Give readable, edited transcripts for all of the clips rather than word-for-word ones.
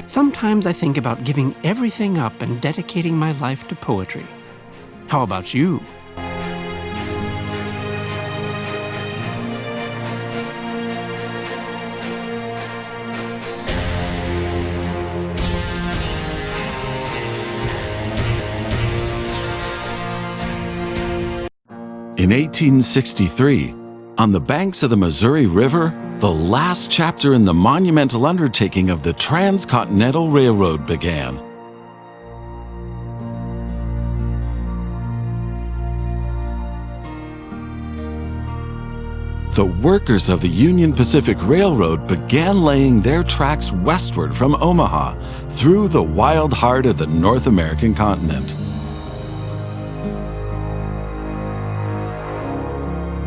Sometimes I think about giving everything up and dedicating my life to poetry. How about you? In 1863, on the banks of the Missouri River, the last chapter in the monumental undertaking of the Transcontinental Railroad began. The workers of the Union Pacific Railroad began laying their tracks westward from Omaha through the wild heart of the North American continent.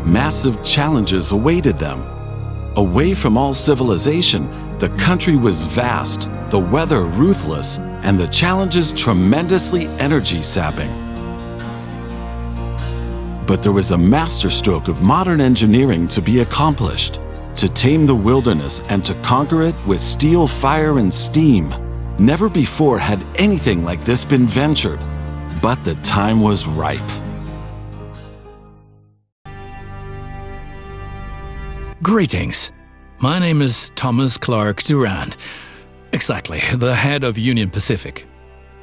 Massive challenges awaited them. Away from all civilization, the country was vast, the weather ruthless, and the challenges tremendously energy-sapping. But there was a masterstroke of modern engineering to be accomplished, to tame the wilderness and to conquer it with steel, fire, and steam. Never before had anything like this been ventured, but the time was ripe. Greetings. My name is Thomas Clark Durand. Exactly, the head of Union Pacific.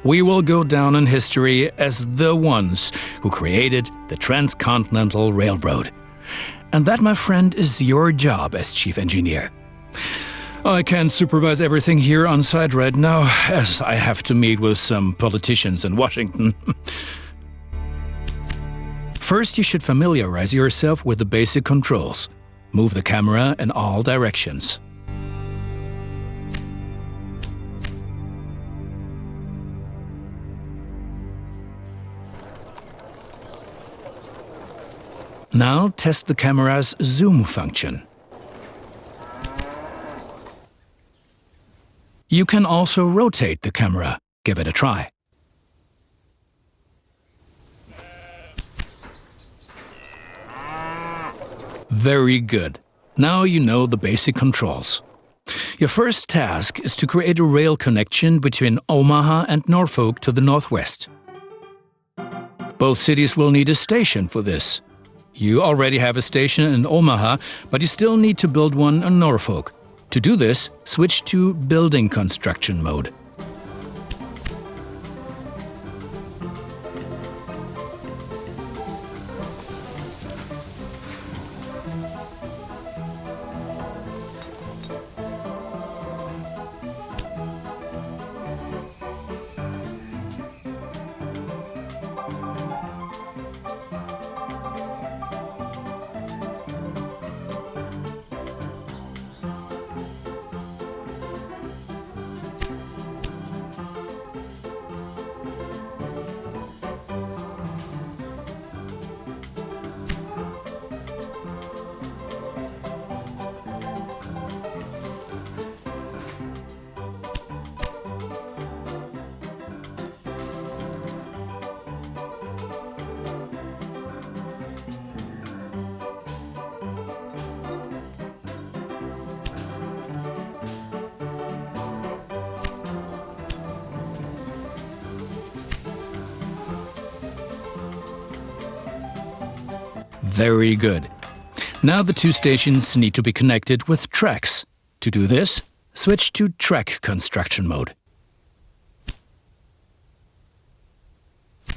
We will go down in history as the ones who created the Transcontinental Railroad. And that, my friend, is your job as chief engineer. I can't supervise everything here on site right now, as I have to meet with some politicians in Washington. First, you should familiarize yourself with the basic controls. Move the camera in all directions. Now test the camera's zoom function. You can also rotate the camera. Give it a try. Very good. Now you know the basic controls. Your first task is to create a rail connection between Omaha and Norfolk to the northwest. Both cities will need a station for this. You already have a station in Omaha, but you still need to build one in Norfolk. To do this, switch to building construction mode. Very good. Now the two stations need to be connected with tracks. To do this, switch to track construction mode.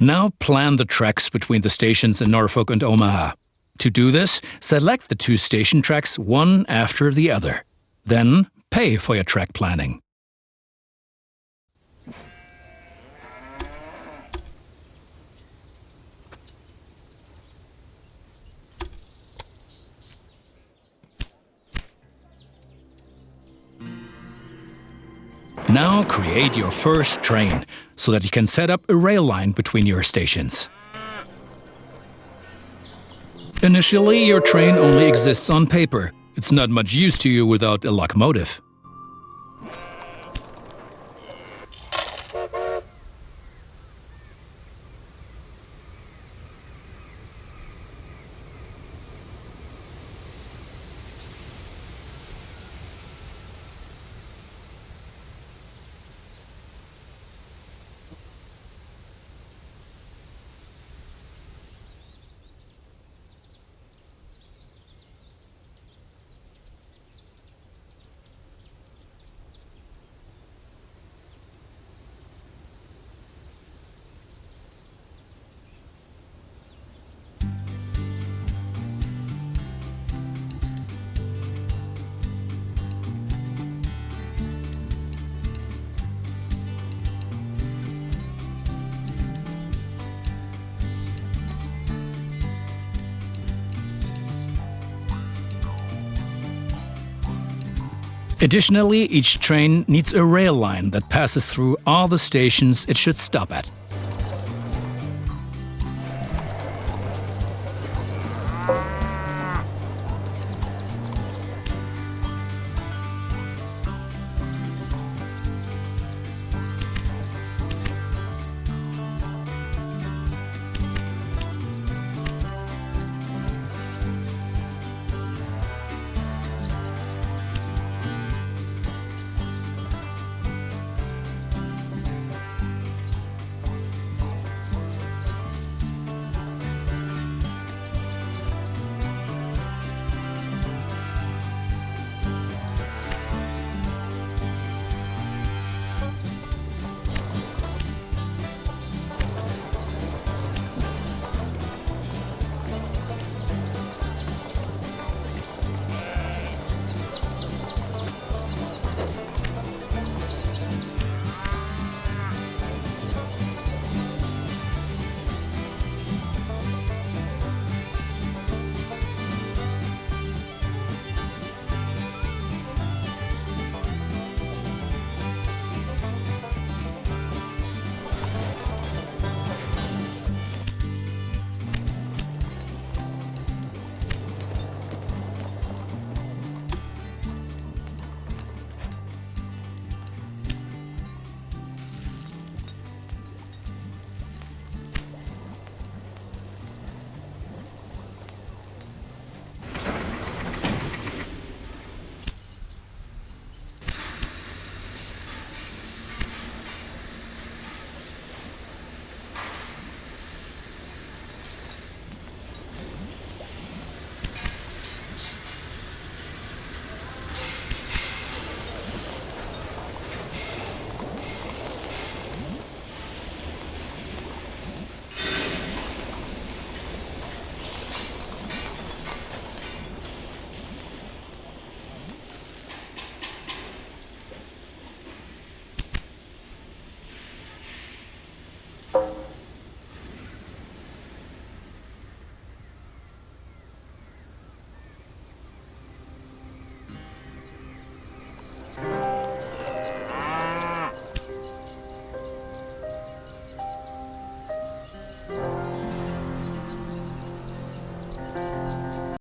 Now plan the tracks between the stations in Norfolk and Omaha. To do this, select the two station tracks one after the other. Then pay for your track planning. Now create your first train, so that you can set up a rail line between your stations. Initially, your train only exists on paper. It's not much use to you without a locomotive. Additionally, each train needs a rail line that passes through all the stations it should stop at.